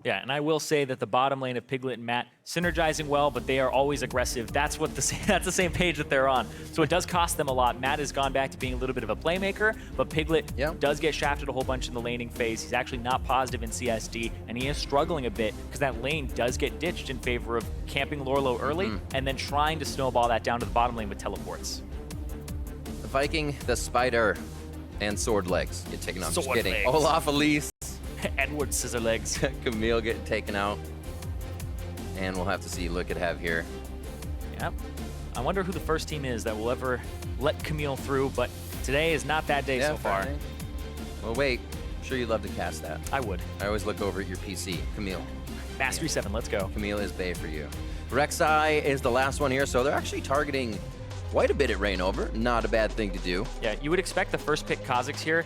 Yeah, and I will say that the bottom lane of Piglet and Matt synergizing well, but they are always aggressive. That's what that's the same page that they're on. So it does cost them a lot. Matt has gone back to being a little bit of a playmaker, but Piglet does get shafted a whole bunch in the laning phase. He's actually not positive in CSD, and he is struggling a bit because that lane does get ditched in favor of camping Lorlo early and then trying to snowball that down to the bottom lane with teleports. The Viking, the Spider, and Sword Legs get taken out. Just kidding. Legs. Olaf, Elise. Edward Scissor Legs. Camille getting taken out. And we'll have to see look at have here. Yep. I wonder who the first team is that will ever let Camille through, but today is not that day so far. Well, wait. I'm sure you'd love to cast that. I would. I always look over at your PC. Camille. Mastery 7, let's go. Camille is Bay for you. Rek'Sai is the last one here, so they're actually targeting quite a bit at Reignover. Not a bad thing to do. Yeah, you would expect the first pick Kha'Zix here.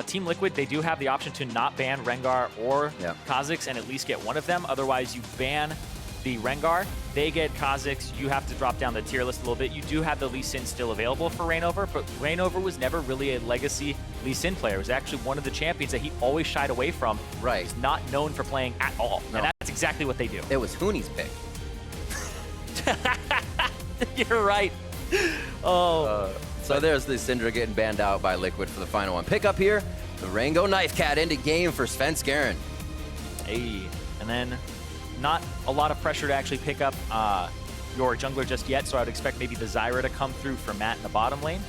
Team Liquid, they do have the option to not ban Rengar or Kha'Zix and at least get one of them. Otherwise, you ban the Rengar, they get Kha'Zix. You have to drop down the tier list a little bit. You do have the Lee Sin still available for Reignover, but Reignover was never really a legacy Lee Sin player. It was actually one of the champions that he always shied away from. Right. He's not known for playing at all. No. And that's exactly what they do. It was Hooney's pick. You're right. Oh. So there's the Syndra getting banned out by Liquid for the final one. Pick up here, the Rango Knife Cat into game for Svenskeren. Hey, and then not a lot of pressure to actually pick up your jungler just yet, so I would expect maybe the Zyra to come through for Matt in the bottom lane.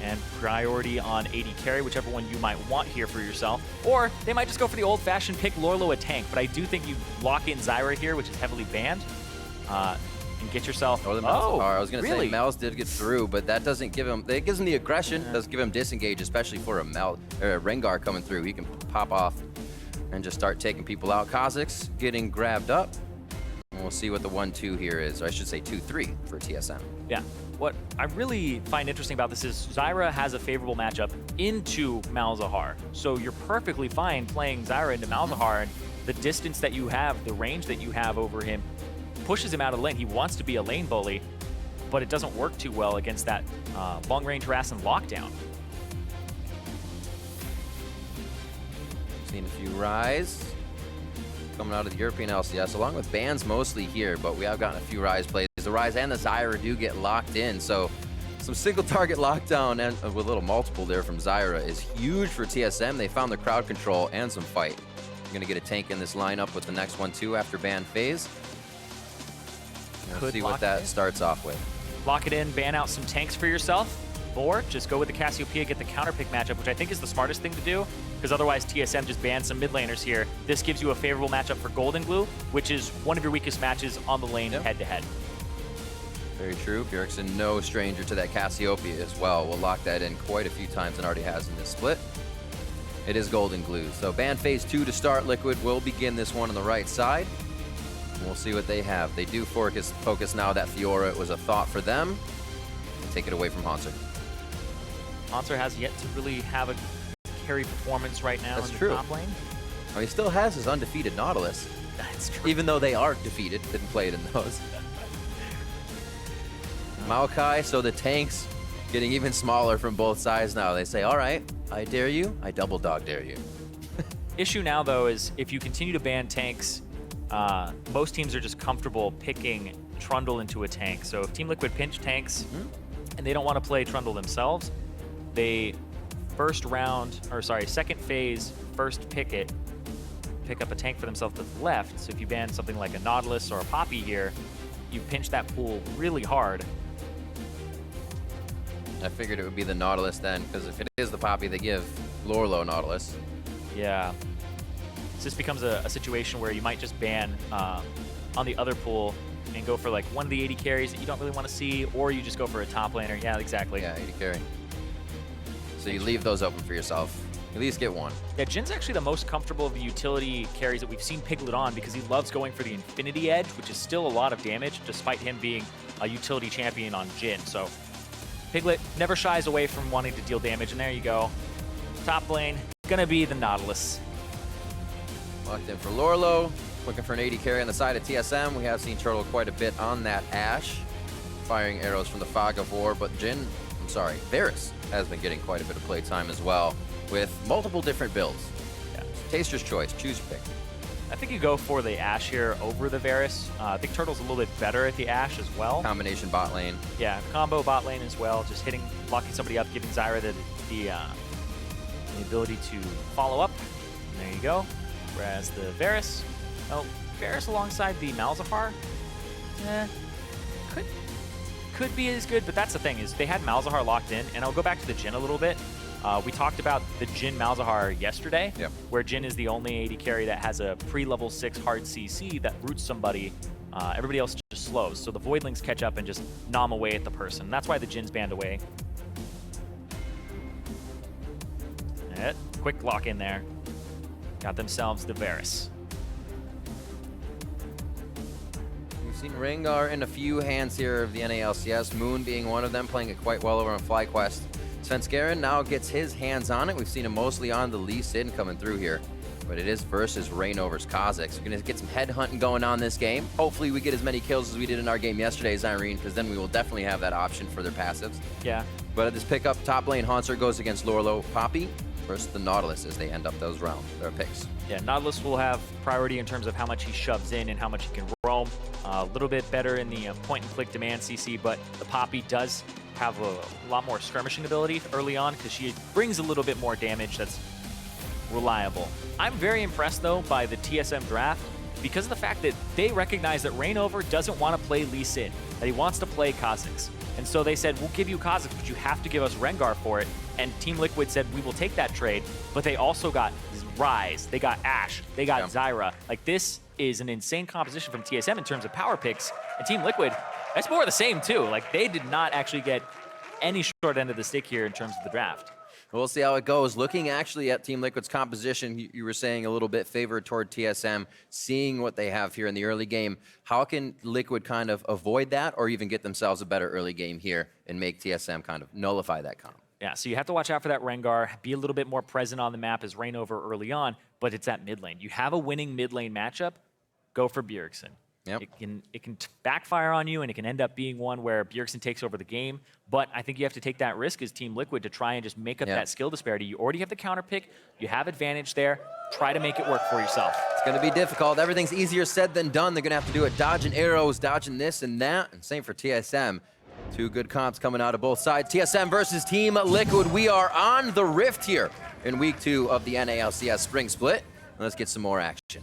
And priority on AD carry, whichever one you might want here for yourself. Or they might just go for the old-fashioned pick Lorlo a tank, but I do think you lock in Zyra here, which is heavily banned. And get yourself. Oh, I was going to say Mel's did get through, but that doesn't give him. It gives him the aggression. It does give him disengage, especially for a Mel or a Rengar coming through. He can pop off and just start taking people out. Kha'Zix getting grabbed up. And we'll see what the 1-2 here is. Or I should say 2-3 for TSM. Yeah. What I really find interesting about this is Zyra has a favorable matchup into Malzahar. So you're perfectly fine playing Zyra into Malzahar, and the distance that you have, the range that you have over him, pushes him out of lane. He wants to be a lane bully, but it doesn't work too well against that long-range harass and lockdown. Seen a few Rise coming out of the European LCS, along with bans mostly here, but we have gotten a few Rise plays. The Rise and the Zyra do get locked in, so some single target lockdown and with a little multiple there from Zyra is huge for TSM. They found the crowd control and some fight. You're going to get a tank in this lineup with the next one too after ban phase. We'll see what that starts off with. Lock it in, ban out some tanks for yourself, or just go with the Cassiopeia, get the counter pick matchup, which I think is the smartest thing to do, because otherwise TSM just bans some mid laners here. This gives you a favorable matchup for Golden Glue, which is one of your weakest matches on the lane head-to-head. Very true. Bjergsen, no stranger to that Cassiopeia as well. We'll lock that in quite a few times and already has in this split. It is Golden Glue. So ban phase 2 to start. Liquid will begin this one on the right side. We'll see what they have. They do focus now that Fiora was a thought for them. Take it away from Hanser. Hanser has yet to really have a carry performance right now in the top lane. Oh, he still has his undefeated Nautilus. That's true. Even though they are defeated, didn't play it in those. Maokai, so the tanks getting even smaller from both sides now. They say, all right, I dare you, I double dog dare you. Issue now, though, is if you continue to ban tanks, most teams are just comfortable picking Trundle into a tank. So if Team Liquid pinch tanks and they don't want to play Trundle themselves, they second phase, first pick up a tank for themselves to the left. So if you ban something like a Nautilus or a Poppy here, you pinch that pool really hard. I figured it would be the Nautilus then, because if it is the Poppy, they give Lorlo Nautilus. Yeah. So this becomes a situation where you might just ban on the other pool and go for like one of the 80 carries that you don't really want to see, or you just go for a top laner. Yeah, exactly. Yeah, 80 carry. So you leave those open for yourself. At least get one. Yeah, Jin's actually the most comfortable of the utility carries that we've seen Piglet on, because he loves going for the Infinity Edge, which is still a lot of damage, despite him being a utility champion on Jin. So Piglet never shies away from wanting to deal damage, and there you go. Top lane, gonna be the Nautilus. Locked in for Lorlo, looking for an 80 carry on the side of TSM. We have seen Turtle quite a bit on that Ashe, firing arrows from the Fog of War, but Varus has been getting quite a bit of play time as well, with multiple different builds. Yeah. Taster's choice. Choose your pick. I think you go for the Ashe here over the Varus. I think Turtle's a little bit better at the Ashe as well. Combination bot lane. Yeah, combo bot lane as well. Just locking somebody up, giving Zyra the ability to follow up. And there you go. Whereas the Varus, Varus alongside the Malzahar, could be as good, but that's the thing is they had Malzahar locked in, and I'll go back to the Jhin a little bit. We talked about the Jhin Malzahar yesterday, where Jhin is the only AD carry that has a pre-level 6 hard CC that roots somebody. Everybody else just slows, so the Voidlings catch up and just nom away at the person. That's why the Jhin's banned away. Quick lock in there. Got themselves the Varus. We've seen Rengar in a few hands here of the NA LCS, Moon being one of them, playing it quite well over on FlyQuest. Svenskeren now gets his hands on it. We've seen him mostly on the Lee Sin coming through here, but it is versus Reignover's Kha'Zix. We're going to get some head hunting going on this game. Hopefully we get as many kills as we did in our game yesterday, Zyrene, because then we will definitely have that option for their passives. Yeah. But at this pickup, top lane Haunter goes against Lorlo Poppy versus the Nautilus as they end up those rounds, their picks. Yeah, Nautilus will have priority in terms of how much he shoves in and how much he can roam. A little bit better in the point-and-click demand CC, but the Poppy does have a lot more skirmishing ability early on because she brings a little bit more damage that's reliable. I'm very impressed, though, by the TSM draft because of the fact that they recognize that Reignover doesn't want to play Lee Sin, that he wants to play Kha'Zix. And so they said, we'll give you Kha'Zix, but you have to give us Rengar for it. And Team Liquid said, we will take that trade, but they also got Ryze, they got Ashe, they got Zyra. Like, this is an insane composition from TSM in terms of power picks. And Team Liquid, that's more of the same, too. Like, they did not actually get any short end of the stick here in terms of the draft. We'll see how it goes. Looking actually at Team Liquid's composition, you were saying a little bit favored toward TSM, seeing what they have here in the early game. How can Liquid kind of avoid that or even get themselves a better early game here and make TSM kind of nullify that comp? Yeah, so you have to watch out for that Rengar, be a little bit more present on the map as Reignover early on, but it's at mid lane. You have a winning mid lane matchup, go for Bjergsen. Yep. It can backfire on you, and it can end up being one where Bjergsen takes over the game. But I think you have to take that risk as Team Liquid to try and just make up that skill disparity. You already have the counter pick. You have advantage there. Try to make it work for yourself. It's going to be difficult. Everything's easier said than done. They're going to have to do it dodging arrows, dodging this and that. And same for TSM. Two good comps coming out of both sides. TSM versus Team Liquid. We are on the Rift here in week 2 of the NA LCS Spring Split. Let's get some more action.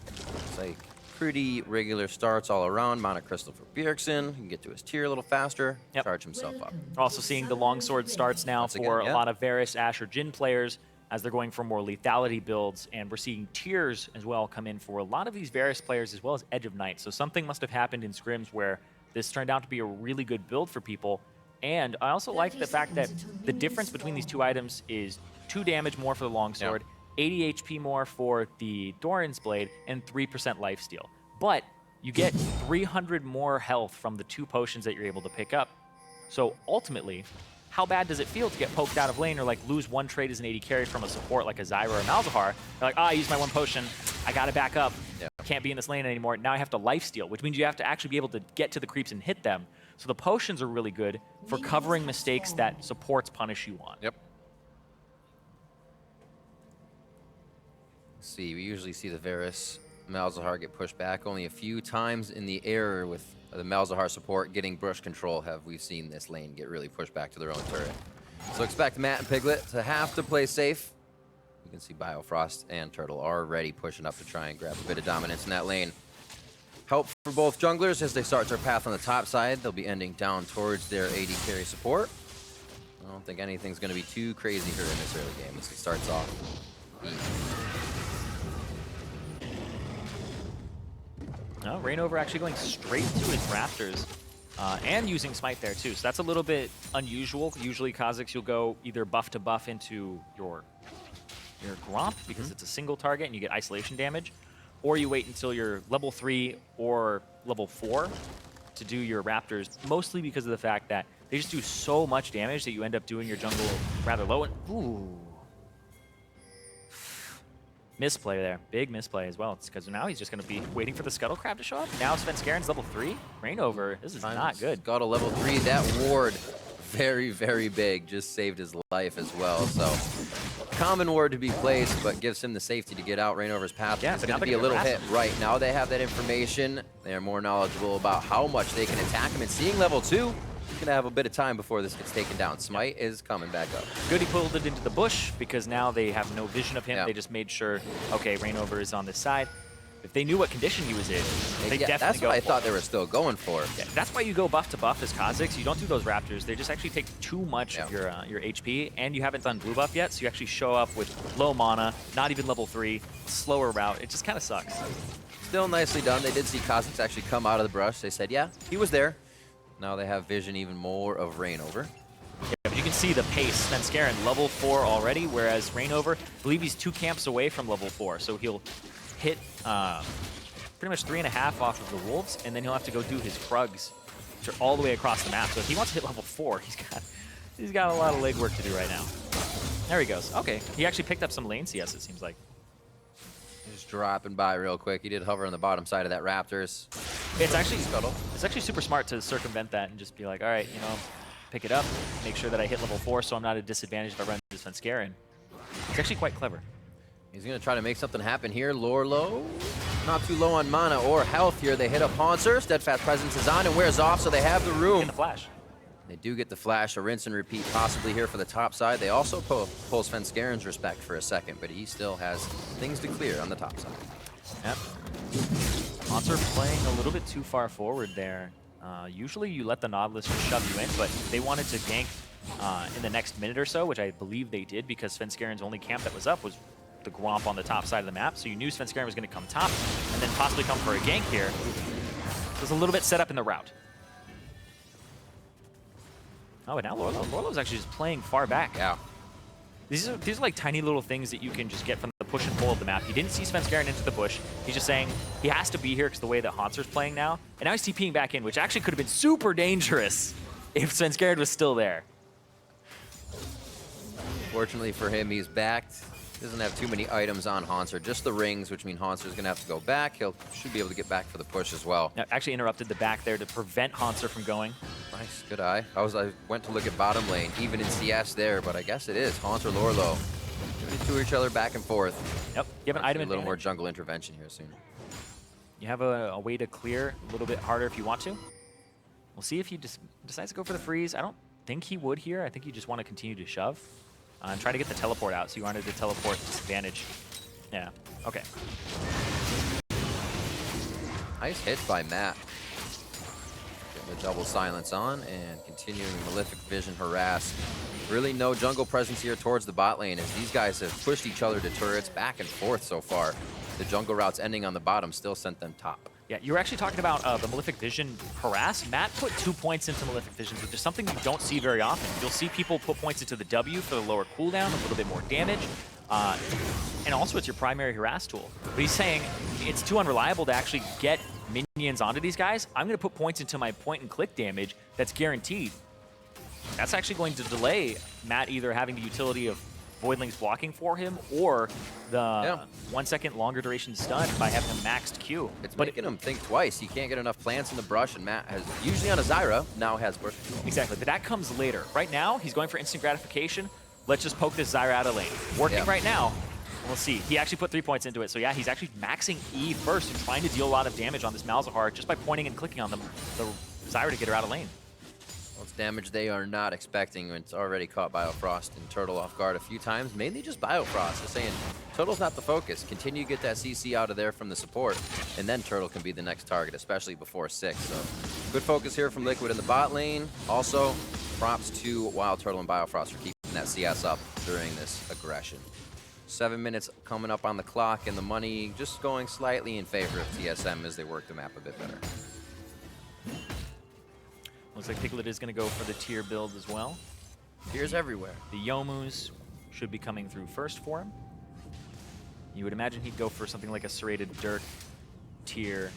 It's like pretty regular starts all around. Mana Crystal for Bjergsen. He can get to his tier a little faster, charge himself up. We're also seeing the longsword starts now for a lot of Varus, Ashe, or Jhin players as they're going for more lethality builds, and we're seeing tiers as well come in for a lot of these Varus players as well as Edge of Night. So something must have happened in scrims where this turned out to be a really good build for people. And I also like the fact that the difference between these two items is 2 damage more for the longsword, 80 HP more for the Doran's Blade, and 3% lifesteal. But you get 300 more health from the 2 potions that you're able to pick up. So ultimately, how bad does it feel to get poked out of lane or like lose 1 trade as an AD carry from a support like a Zyra or Malzahar? You're like, I used my 1 potion, I gotta back up, can't be in this lane anymore. Now I have to lifesteal, which means you have to actually be able to get to the creeps and hit them. So the potions are really good for covering mistakes that supports punish you on. See, we usually see the Varus Malzahar get pushed back only a few times in the air with the Malzahar support getting brush control. Have we seen this lane get really pushed back to their own turret? So expect Matt and Piglet to have to play safe. You can see Biofrost and Turtle already pushing up to try and grab a bit of dominance in that lane. Help for both junglers as they start their path on the top side. They'll be ending down towards their AD carry support. I don't think anything's going to be too crazy here in this early game as it starts off easy. No, Reignover actually going straight to his Raptors and using Smite there too. So that's a little bit unusual. Usually Kha'Zix, you'll go either buff to buff into your Gromp because it's a single target and you get isolation damage, or you wait until you're level 3 or level 4 to do your Raptors, mostly because of the fact that they just do so much damage that you end up doing your jungle rather low. And ooh. Misplay there. Big misplay as well. It's because now he's just going to be waiting for the Scuttle Crab to show up. Now Svenskeren's level 3. Reignover, this is not good. Got a level 3. That ward, very, very big. Just saved his life as well. So common ward to be placed, but gives him the safety to get out. Reignover's path Yeah, is but going now to they be a can little harass hit. him. Right now they have that information. They're more knowledgeable about how much they can attack him. And seeing level 2, he's going to have a bit of time before this gets taken down. Smite is coming back up. Good he pulled it into the bush because now they have no vision of him. Yeah. They just made sure, okay, Reignover is on this side. If they knew what condition he was in, they definitely that's go what I for thought it. they were still going for. Yeah, that's why you go buff to buff as Kha'Zix. You don't do those Raptors. They just actually take too much of your HP, and you haven't done blue buff yet, so you actually show up with low mana, not even level 3, slower route. It just kind of sucks. Still nicely done. They did see Kha'Zix actually come out of the brush. They said, yeah, he was there. Now they have vision even more of Reignover. Yeah, but you can see the pace. Svenskeren, level 4 already, whereas Reignover, I believe he's 2 camps away from level 4, so he'll hit pretty much 3.5 off of the Wolves, and then he'll have to go do his Krugs, which are all the way across the map. So if he wants to hit level 4, he's got a lot of legwork to do right now. There he goes. Okay, he actually picked up some lane CS, it seems like. Just dropping by real quick. He did hover on the bottom side of that Raptors. It's actually Scuttle. It's actually super smart to circumvent that and just be like, all right, you know, pick it up, make sure that I hit level 4 so I'm not at a disadvantage if I run into Svenskeren. It's actually quite clever. He's going to try to make something happen here. Lore low. Not too low on mana or health here. They hit up Haunter. Steadfast Presence is on and wears off, so they have the room. Get the flash. They do get the flash, a rinse and repeat possibly here for the top side. They also pull Svenskeren's respect for a second, but he still has things to clear on the top side. Yep. Haunter playing a little bit too far forward there. Usually you let the Nautilus just shove you in, but they wanted to gank in the next minute or so, which I believe they did because Svenskeren's only camp that was up was the Gromp on the top side of the map, so you knew Svenskeren was going to come top and then possibly come for a gank here. It was a little bit set up in the route. Oh, and now Lorlo's actually just playing far back. Yeah. These are like tiny little things that you can just get from the push and pull of the map. He didn't see Svenskeren into the bush. He's just saying he has to be here because the way that Haunter's playing now. And now he's TPing back in, which actually could have been super dangerous if Svenskeren was still there. Fortunately for him, he's backed. Doesn't have too many items on Haunter, just the rings, which mean Haunter's going to have to go back. Should be able to get back for the push as well. Now, actually interrupted the back there to prevent Haunter from going. Nice, good eye. I went to look at bottom lane, even in CS there, but I guess it is Haunter, Lorlo. To each other back and forth. Yep, you have an item A little advantage. more jungle intervention here soon. You have a way to clear a little bit harder if you want to. We'll see if he decides to go for the freeze. I don't think he would here. I think you just want to continue to shove. And try to get the teleport out, so you aren't at a teleport disadvantage. Yeah, okay. Nice hit by Matt. Getting the double silence on and continuing Malefic Vision harass. Really no jungle presence here towards the bot lane as these guys have pushed each other to turrets back and forth so far. The jungle routes ending on the bottom still sent them top. Yeah, you were actually talking about the Malefic Vision harass. Matt put 2 points into Malefic Vision, which is something you don't see very often. You'll see people put points into the W for the lower cooldown, a little bit more damage, and also it's your primary harass tool. But he's saying it's too unreliable to actually get minions onto these guys. I'm going to put points into my point and click damage that's guaranteed. That's actually going to delay Matt either having the utility of Voidlings blocking for him or the 1 second longer duration stun by having a maxed Q. It's making him think twice. He can't get enough plants in the brush, and Matt has, usually on a Zyra, now has burst control. Exactly, but that comes later. Right now, he's going for instant gratification. Let's just poke this Zyra out of lane. Working right now. We'll see. He actually put 3 points into it, so yeah, he's actually maxing E first and trying to deal a lot of damage on this Malzahar just by pointing and clicking on the Zyra to get her out of lane. Well, it's damage they are not expecting. It's already caught Biofrost and Turtle off guard a few times. Mainly just Biofrost. They're saying Turtle's not the focus. Continue to get that CC out of there from the support, and then Turtle can be the next target, especially before 6. So good focus here from Liquid in the bot lane. Also, props to Wild Turtle and Biofrost for keeping that CS up during this aggression. 7 minutes coming up on the clock, and the money just going slightly in favor of TSM as they work the map a bit better. Looks like Piglet is going to go for the tier build as well. Tears everywhere. The Yomus should be coming through first for him. You would imagine he'd go for something like a Serrated Dirt tier,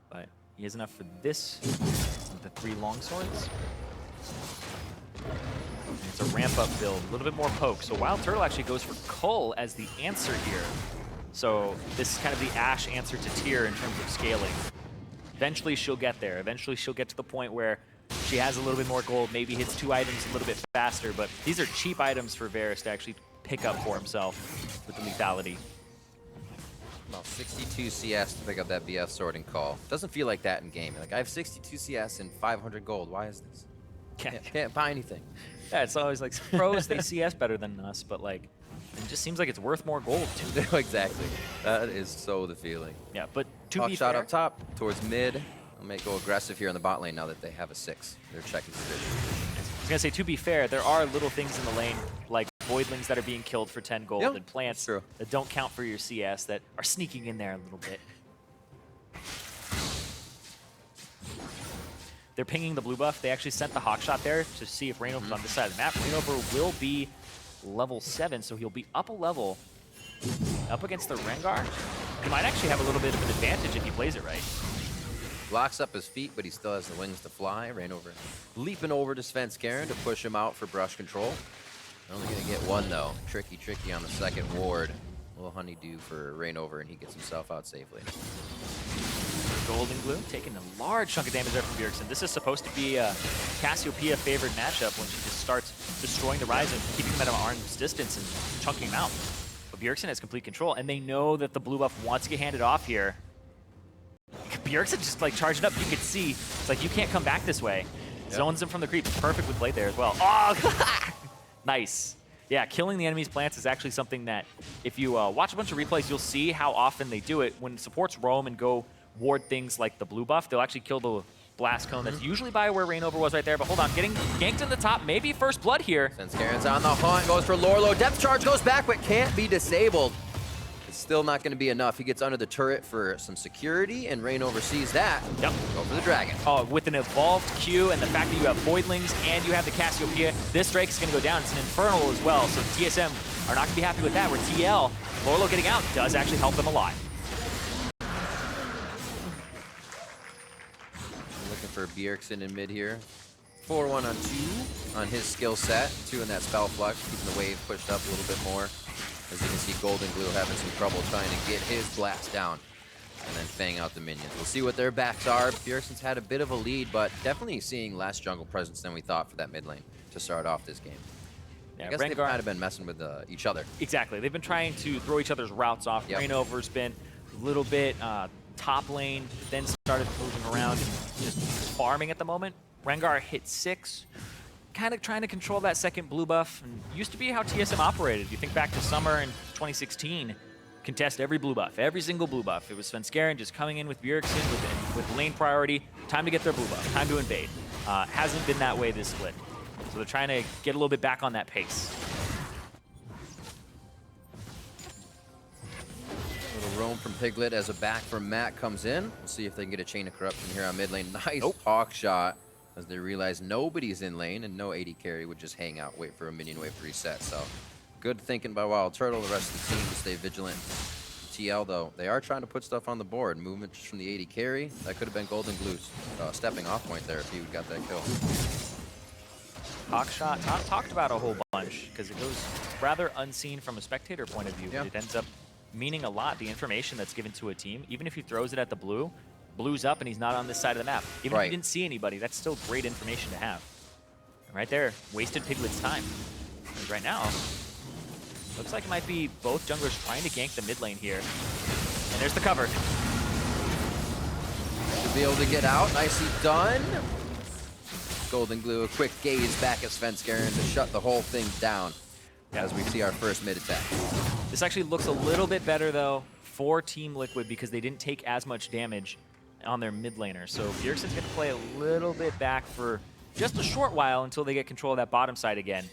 but he has enough for this with the 3 longswords. And it's a ramp-up build, a little bit more poke. So Wild Turtle actually goes for Cull as the answer here. So this is kind of the Ashe answer to tier in terms of scaling. Eventually she'll get there. Eventually she'll get to the point where she has a little bit more gold, maybe hits 2 items a little bit faster, but these are cheap items for Varus to actually pickup for himself with the lethality. About 62 CS to pick up that BF sorting call. Doesn't feel like that in game. Like, I have 62 CS and 500 gold. Why is this? Can't buy anything. Yeah, it's always like pros, they CS better than us, but like, it just seems like it's worth more gold too. Exactly. That is so the feeling. Yeah, but to Hawk be shot fair, up top towards mid. I might go aggressive here in the bot lane now that they have a 6. They're checking position. I was gonna say, to be fair, there are little things in the lane like voidlings that are being killed for 10 gold and plants that don't count for your CS that are sneaking in there a little bit. They're pinging the blue buff. They actually sent the Hawk shot there to see if Rainover's on this side of the map. Rainover will be level 7, so he'll be up a level up against the Rengar. He might actually have a little bit of an advantage if he plays it right. Blocks up his feet, but he still has the wings to fly. Rainover leaping over to Svenskeren to push him out for brush control. Only going to get one, though. Tricky on the second ward. A little honeydew for Rainover, and he gets himself out safely. Golden Glue taking a large chunk of damage there from Bjergsen. This is supposed to be a Cassiopeia favored matchup when she just starts destroying the Ryze and keeping them at an arm's distance and chunking them out. But Bjergsen has complete control, and they know that the blue buff wants to get handed off here. Bjergsen just like charging up. You could see it's like you can't come back this way. Zones him from the creep. Perfectly played there as well. Oh, nice. Yeah, killing the enemy's plants is actually something that if you watch a bunch of replays, you'll see how often they do it. When supports roam and go ward things like the blue buff, they'll actually kill the blast cone. That's usually by where Rainover was right there. But hold on, getting ganked in the top. Maybe first blood here. Svenskaren's on the hunt. Goes for Lorlo. Depth charge goes back, but can't be disabled. It's still not going to be enough. He gets under the turret for some security, and Rainover sees that. Go for the dragon. Oh, with an evolved Q and the fact that you have voidlings and you have the Cassiopeia, this Drake is going to go down. It's an infernal as well, so TSM are not going to be happy with that. Where TL, Lorlo getting out, does actually help them a lot. Looking for Bjergsen in mid here. 4-1 on 2 on his skill set. 2 in that spell flux, keeping the wave pushed up a little bit more. As you can see, Golden Glue having some trouble trying to get his blast down and then fang out the minions. We'll see what their backs are. Bjergsen's had a bit of a lead, but definitely seeing less jungle presence than we thought for that mid lane to start off this game. Yeah, I guess they might have been messing with each other. Exactly. They've been trying to throw each other's routes off. Rainover's been a little bit top lane, then started moving around and just farming at the moment. Rengar hit 6. Kind of trying to control that second blue buff. And used to be how TSM operated. You think back to summer in 2016, contest every blue buff, every single blue buff. It was Svenskeren just coming in with Bjergsen with lane priority. Time to get their blue buff, time to invade. Hasn't been that way this split. So they're trying to get a little bit back on that pace. A little roam from Piglet as a back from Matt comes in. We'll see if they can get a chain of corruption here on mid lane. Nice Hawk shot. As they realize nobody's in lane and no AD carry would just hang out, wait for a minion wave to reset. So good thinking by Wild Turtle, the rest of the team to stay vigilant. TL though, they are trying to put stuff on the board. Movement just from the AD carry. That could have been Golden Glue's stepping off point there if he got that kill. Hawk shot, not talked about a whole bunch because it goes rather unseen from a spectator point of view. But it ends up meaning a lot, the information that's given to a team. Even if he throws it at the blue, blue's up and he's not on this side of the map. Even if you didn't see anybody, that's still great information to have. And right there, wasted Piglet's time. Because right now, looks like it might be both junglers trying to gank the mid lane here. And there's the cover. Should be able to get out. Nicely done. Golden Glue, a quick gaze back at Svenskeren to shut the whole thing down as we see our first mid attack. This actually looks a little bit better though for Team Liquid because they didn't take as much damage on their mid laner. So Bjergsen's going to play a little bit back for just a short while until they get control of that bottom side again.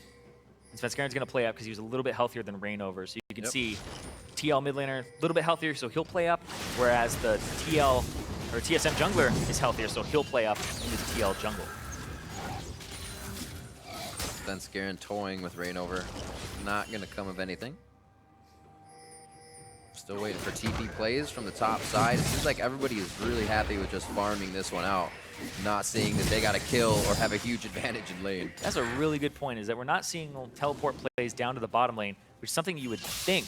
And Svenskeren's going to play up because he was a little bit healthier than Rainover. So you can see TL mid laner a little bit healthier, so he'll play up, whereas the TL or TSM jungler is healthier, so he'll play up in his TL jungle. Svenskeren toying with Rainover. Not going to come of anything. Still waiting for TP plays from the top side. It seems like everybody is really happy with just farming this one out, not seeing that they got to kill or have a huge advantage in lane. That's a really good point, is that we're not seeing teleport plays down to the bottom lane, which is something you would think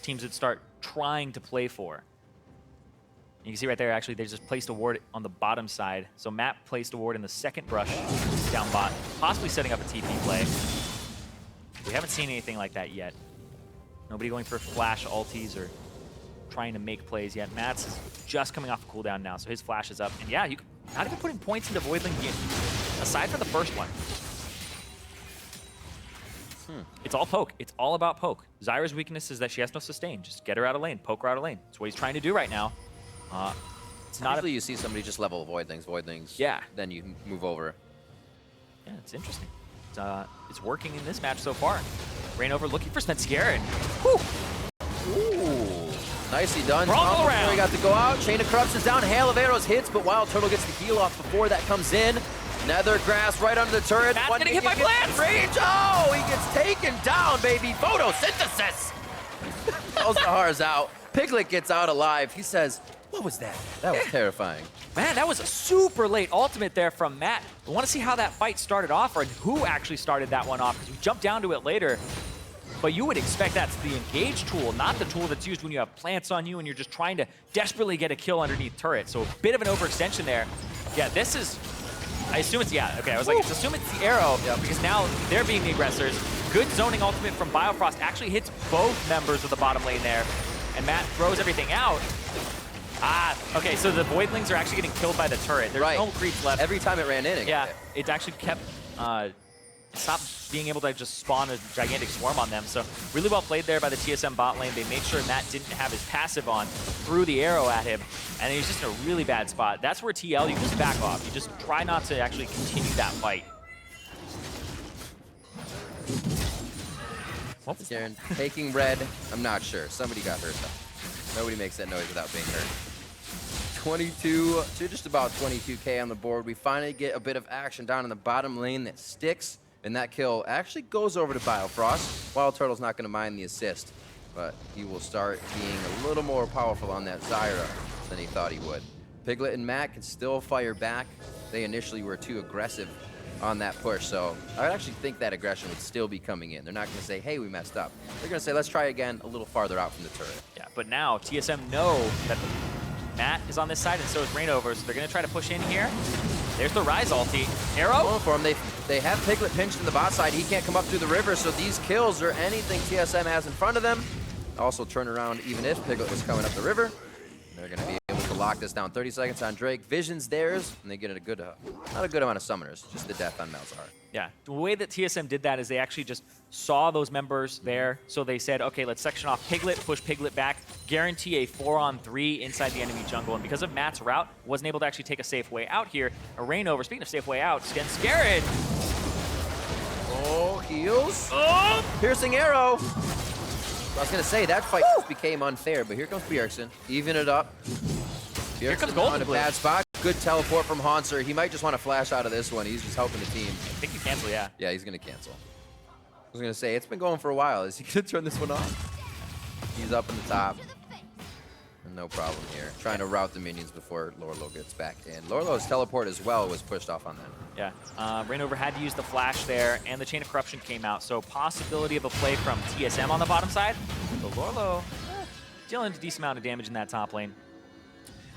teams would start trying to play for. You can see right there, actually, they just placed a ward on the bottom side. So Matt placed a ward in the second brush down bot, possibly setting up a TP play. We haven't seen anything like that yet. Nobody going for flash ultis or trying to make plays yet. Matt's just coming off a cooldown now, so his flash is up. And yeah, you not even putting points into Voidling aside from the first one. It's all poke. It's all about poke. Zyra's weakness is that she has no sustain. Just get her out of lane, poke her out of lane. That's what he's trying to do right now. It's not usually you see somebody just level Voidlings. Yeah. Then you move over. Yeah, it's interesting. It's working in this match so far. Reignover looking for Svenskeren. Whew. Ooh, nicely done. Brawl around. He got to go out. Chain of Corruption's down. Hail of arrows hits, but Wild Turtle gets the heal off before that comes in. Nether Grass right under the turret. That's getting hit by Blast. Rage. Oh, he gets taken down, baby. Photosynthesis. Elzahar's out. Piglet gets out alive. He says, what was that? That was terrifying. Man, that was a super late ultimate there from Matt. I want to see how that fight started off or who actually started that one off, because we jumped down to it later. But you would expect that's the engage tool, not the tool that's used when you have plants on you and you're just trying to desperately get a kill underneath turret. So a bit of an overextension there. Yeah, this is... I assume it's, yeah, okay, I was like, assume it's the arrow, because now they're being the aggressors. Good zoning ultimate from Biofrost actually hits both members of the bottom lane there, and Matt throws everything out. Okay, so the Voidlings are actually getting killed by the turret. There's no creeps left. Every time it ran in, it actually kept, stopped being able to just spawn a gigantic swarm on them. So really well played there by the TSM bot lane. They made sure Matt didn't have his passive on, threw the arrow at him, and he was just in a really bad spot. That's where TL, you just back off. You just try not to actually continue that fight. Karen taking red. I'm not sure. Somebody got hurt though. Nobody makes that noise without being hurt. 22 to just about 22K on the board. We finally get a bit of action down in the bottom lane that sticks, and that kill actually goes over to Biofrost. Wild Turtle's not going to mind the assist, but he will start being a little more powerful on that Zyra than he thought he would. Piglet and Matt can still fire back. They initially were too aggressive on that push, so I actually think that aggression would still be coming in. They're not going to say, hey, we messed up. They're going to say, let's try again a little farther out from the turret. Yeah, but now TSM know that Matt is on this side and so is Reignover, so they're going to try to push in here. There's the Rise ulti. Arrow? Going for him. They have Piglet pinched in the bot side. He can't come up through the river, so these kills are anything TSM has in front of them. Also turn around even if Piglet was coming up the river. They're going to be able to lock this down. 30 seconds on Drake. Vision's theirs, and they get a good, not a good amount of summoners, just the death on Malzahar. Yeah, the way that TSM did that is they actually just saw those members there, so they said, okay, let's section off Piglet, push Piglet back, guarantee a 4-on-3 inside the enemy jungle, and because of Matt's route, wasn't able to actually take a safe way out here. A Reignover, speaking of safe way out, Svenskeren. Oh, heals. Oh! Piercing arrow. I was going to say, that fight became unfair, but here comes Bjergsen. Even it up. Here comes Golden on a bad spot. Good teleport from Haunser. He might just want to flash out of this one. He's just helping the team. I think you cancel, yeah. Yeah, he's going to cancel. I was going to say, it's been going for a while. Is he going to turn this one off? He's up in the top. No problem here. Trying to route the minions before Lorlo gets back in. Lorlo's teleport as well was pushed off on them. Yeah, Reignover had to use the flash there, and the Chain of Corruption came out, so possibility of a play from TSM on the bottom side. So Lorlo dealing a decent amount of damage in that top lane.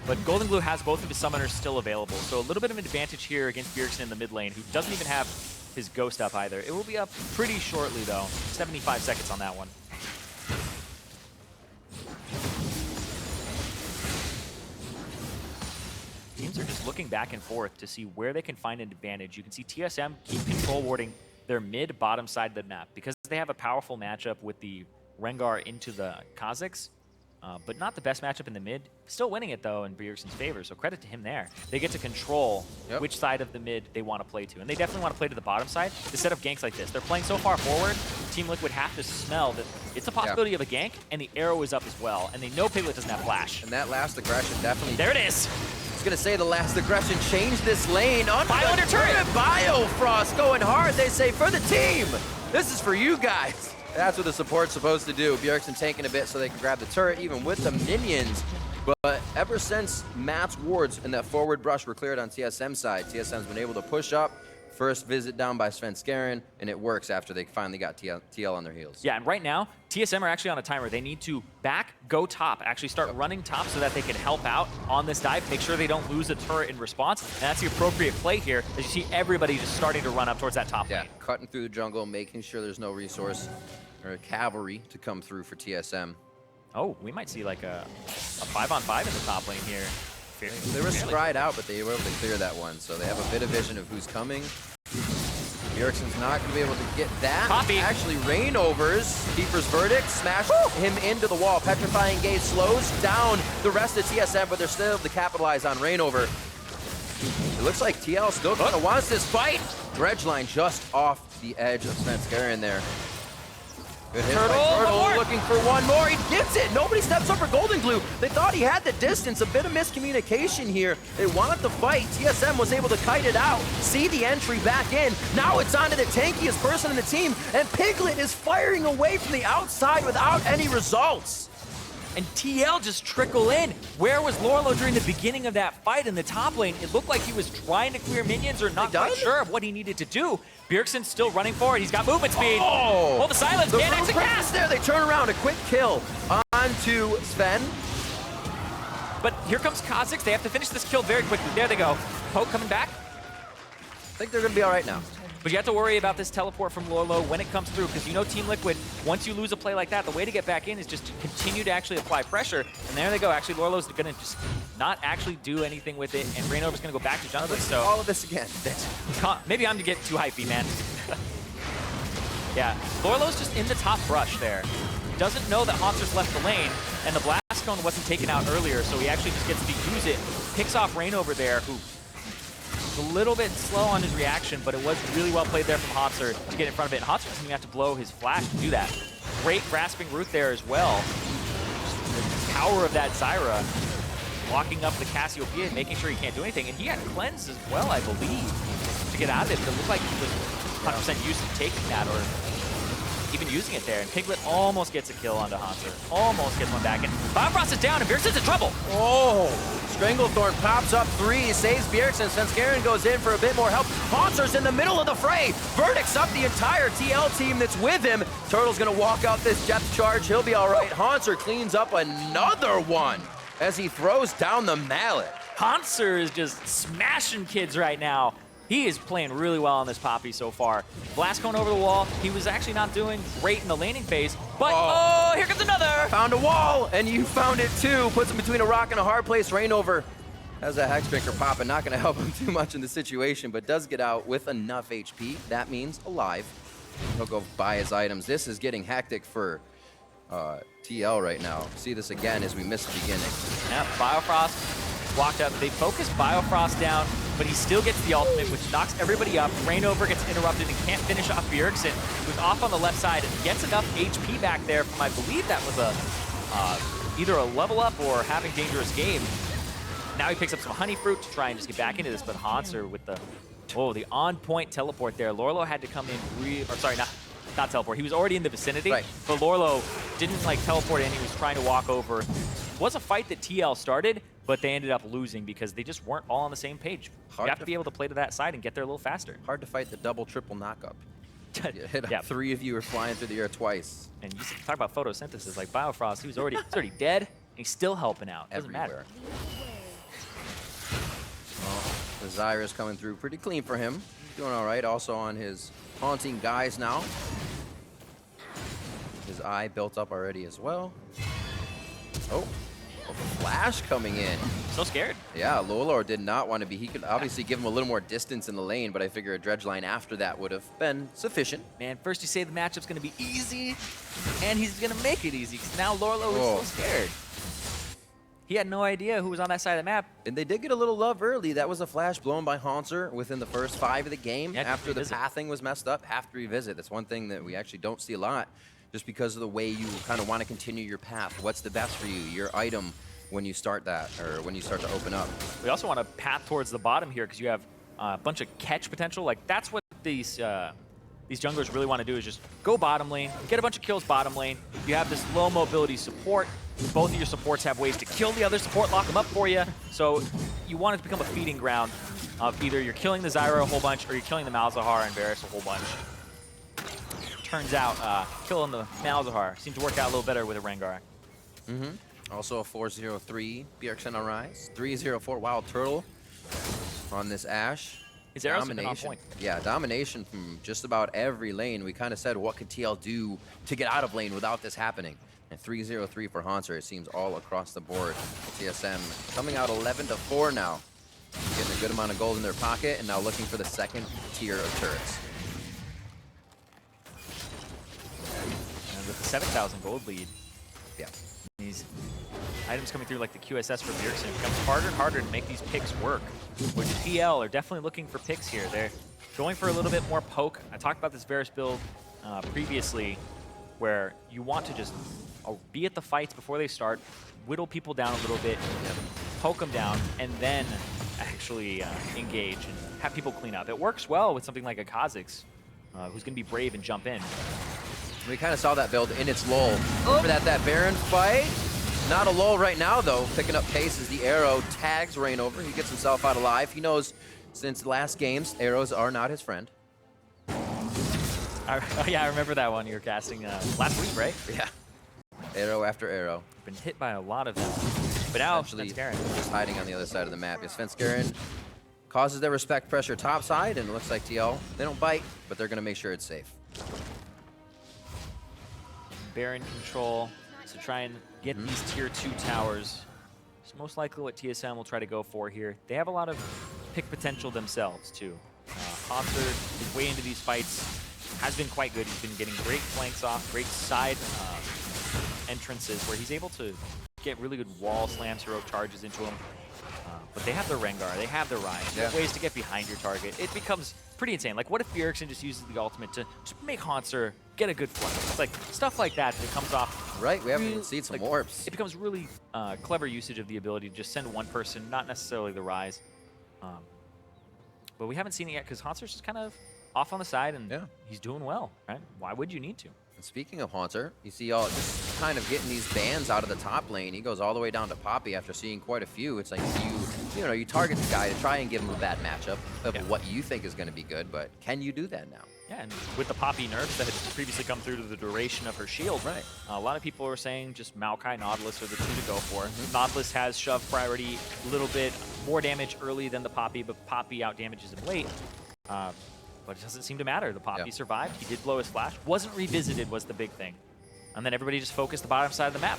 But Golden Glue has both of his summoners still available, so a little bit of an advantage here against Bjergsen in the mid lane, who doesn't even have his Ghost up either. It will be up pretty shortly, though. 75 seconds on that one. Teams are just looking back and forth to see where they can find an advantage. You can see TSM keep control warding their mid-bottom side of the map because they have a powerful matchup with the Rengar into the Kazakhs, but not the best matchup in the mid. Still winning it, though, in Bjergsen's favor, so credit to him there. They get to control which side of the mid they want to play to, and they definitely want to play to the bottom side to set up ganks like this. They're playing so far forward, Team Liquid have to smell that it's a possibility of a gank, and the arrow is up as well, and they know Piglet doesn't have flash. And that last aggression definitely... There it is! I was going to say the last aggression changed this lane. Bio under turret! Biofrost going hard, they say, for the team! This is for you guys! That's what the support's supposed to do. Bjergsen tanking a bit so they can grab the turret, even with the minions. But ever since Matt's wards and that forward brush were cleared on TSM side, TSM's been able to push up. First visit down by Svenskeren, and it works after they finally got TL on their heels. Yeah, and right now, TSM are actually on a timer. They need to back, go top, actually start running top so that they can help out on this dive, make sure they don't lose a turret in response, and that's the appropriate play here, as you see everybody just starting to run up towards that top lane. Cutting through the jungle, making sure there's no resource, or cavalry to come through for TSM. Oh, we might see like a 5-on-5 in the top lane here. They were scried out, but they were able to clear that one, so they have a bit of vision of who's coming. Bjergsen's not going to be able to get that. Copy. Actually, Rainovers, Keeper's Verdict, smashed him into the wall. Petrifying Gaze slows down the rest of TSM, but they're still able to capitalize on Rainover. It looks like TL still kind of wants this fight. Dredgeline just off the edge of Svenskeren there. Good hit by Turtle, looking for one more. He gets it. Nobody steps up for Golden Glue. They thought he had the distance. A bit of miscommunication here. They wanted the fight. TSM was able to kite it out. See the entry back in. Now it's on to the tankiest person in the team. And Piglet is firing away from the outside without any results. And TL just trickle in. Where was Lorlo during the beginning of that fight in the top lane? It looked like he was trying to clear minions or not quite sure of what he needed to do. Bjergsen's still running forward. He's got movement speed. Oh, the silence. The Man, that's a cast there. They turn around. A quick kill onto Sven. But here comes Kha'Zix. They have to finish this kill very quickly. There they go. Poke coming back. I think they're going to be all right now. But you have to worry about this teleport from Lorlo when it comes through, because you know Team Liquid, once you lose a play like that, the way to get back in is just to continue to actually apply pressure. And there they go. Actually, Lorlo's going to just not actually do anything with it, and Rainover's going to go back to jungle. So all of this again. Maybe I'm to get too hypey, man. Yeah, Lorlo's just in the top brush there. Doesn't know that Haunter's left the lane, and the Blast Cone wasn't taken out earlier, so he actually just gets to use it. Picks off Rainover there, who a little bit slow on his reaction, but it was really well played there from Haunter to get in front of it. And Haunter doesn't even have to blow his flash to do that. Great grasping root there as well. Just the power of that Zyra, locking up the Cassiopeia, making sure he can't do anything. And he had cleanse as well, I believe, to get out of it. But it looked like he was 100% used to taking that or even using it there. And Piglet almost gets a kill onto Haunter. Almost gets one back. And Biofrost is down, and Bjergsen's in trouble. Oh! Stranglethorn pops up 3, saves Bjergsen. Svenskeren goes in for a bit more help. Haunter's in the middle of the fray. Verdict's up the entire TL team that's with him. Turtle's gonna walk out this depth charge. He'll be all right. Haunter cleans up another one as he throws down the mallet. Haunter is just smashing kids right now. He is playing really well on this Poppy so far. Blast Cone over the wall. He was actually not doing great in the laning phase, but oh, here comes another. Found a wall, and you found it too. Puts him between a rock and a hard place. Rainover has a Hexbreaker popping. Not gonna help him too much in the situation, but does get out with enough HP. That means alive. He'll go buy his items. This is getting hectic for TL right now. See this again as we miss the beginning. Yeah, Biofrost walked up. They focus Biofrost down, but he still gets the ultimate, which knocks everybody up. Rainover gets interrupted and can't finish off Bjergsen, who's off on the left side and gets enough HP back there from, I believe that was a either a level up or having dangerous game. Now he picks up some honey fruit to try and just get back into this, but Haunter with the on-point teleport there. Lorlo had to come in, not teleport. He was already in the vicinity, right. But Lorlo didn't like teleport in. He was trying to walk over. It was a fight that TL started, but they ended up losing because they just weren't all on the same page. You have to be able to play to that side and get there a little faster. Hard to fight the double, triple knockup. Yeah. 3 of you are flying through the air twice. And you talk about photosynthesis, like Biofrost, he was already dead, and he's still helping out. Doesn't matter. Well, the Zyra's coming through pretty clean for him. He's doing all right. Also on his haunting guys now. His eye built up already as well. Oh. A flash coming in. So scared. Yeah, Lolor did not want to be. He could obviously give him a little more distance in the lane, but I figure a dredge line after that would have been sufficient. Man, first you say the matchup's going to be easy, and he's going to make it easy, because now Lorlo is so scared. He had no idea who was on that side of the map. And they did get a little love early. That was a flash blown by Haunter within the first 5 of the game. After the pathing was messed up, have to revisit. That's one thing that we actually don't see a lot, just because of the way you kind of want to continue your path. What's the best for you, your item, when you start that, or when you start to open up. We also want to path towards the bottom here because you have a bunch of catch potential. Like, that's what these junglers really want to do, is just go bottom lane, get a bunch of kills bottom lane. You have this low mobility support. Both of your supports have ways to kill the other support, lock them up for you. So you want it to become a feeding ground of either you're killing the Zyra a whole bunch or you're killing the Malzahar and Varus a whole bunch. Turns out killing the Malzahar seemed to work out a little better with a Rengar. Also a 4-0-3 Bjergsen on Rise. 3-0-4 Wild Turtle on this Ashe. His arrows have been on point. Yeah, domination from just about every lane. We kind of said, what could TL do to get out of lane without this happening? And 3-0-3 for Haunter, it seems all across the board. TSM coming out 11-4 now. Getting a good amount of gold in their pocket, and now looking for the second tier of turrets. And with the 7,000 gold lead, Yeah. these items coming through like the QSS for Bjergsen, it becomes harder and harder to make these picks work. Which TL are definitely looking for picks here. They're going for a little bit more poke. I talked about this Varus build previously, where you want to just be at the fights before they start, whittle people down a little bit, poke them down, and then actually engage and have people clean up. It works well with something like a Kha'Zix, who's going to be brave and jump in. We kind of saw that build in its lull. Remember that Baron fight? Not a lull right now, though. Picking up pace as the arrow tags Rain over. He gets himself out alive. He knows since the last games, arrows are not his friend. Yeah, I remember that one you were casting last week, right? Yeah. Arrow after arrow. Been hit by a lot of them. But now, Svenskeren just hiding on the other side of the map. Yeah, Svenskeren causes their respect pressure topside, and it looks like TL, they don't bite, but they're going to make sure it's safe. Baron control to try and get these tier 2 towers. It's most likely what TSM will try to go for here. They have a lot of pick potential themselves, too. Haunter, his way into these fights has been quite good. He's been getting great flanks off, great side entrances where he's able to get really good wall slams, heroic charges into him. But they have the Rengar, they have the Rise. They have ways to get behind your target. It becomes pretty insane. Like, what if Bjergsen just uses the ultimate to just make Haunter get a good flank? It's like stuff like that that comes off. Right, we haven't seen some warps. It becomes really clever usage of the ability to just send one person, not necessarily the Rise. But we haven't seen it yet because Haunter's just kind of off on the side, and he's doing well, right? Why would you need to? And speaking of Haunter, you see all just kind of getting these bans out of the top lane. He goes all the way down to Poppy after seeing quite a few. It's like you target the guy to try and give him a bad matchup of what you think is going to be good, but can you do that now? Yeah, and with the Poppy nerfs that had previously come through to the duration of her shield, a lot of people are saying just Maokai, Nautilus are the two to go for. Nautilus has shove priority, a little bit more damage early than the Poppy, but Poppy out damages him late. But it doesn't seem to matter. The Poppy survived. He did blow his flash. Wasn't revisited was the big thing. And then everybody just focused the bottom side of the map.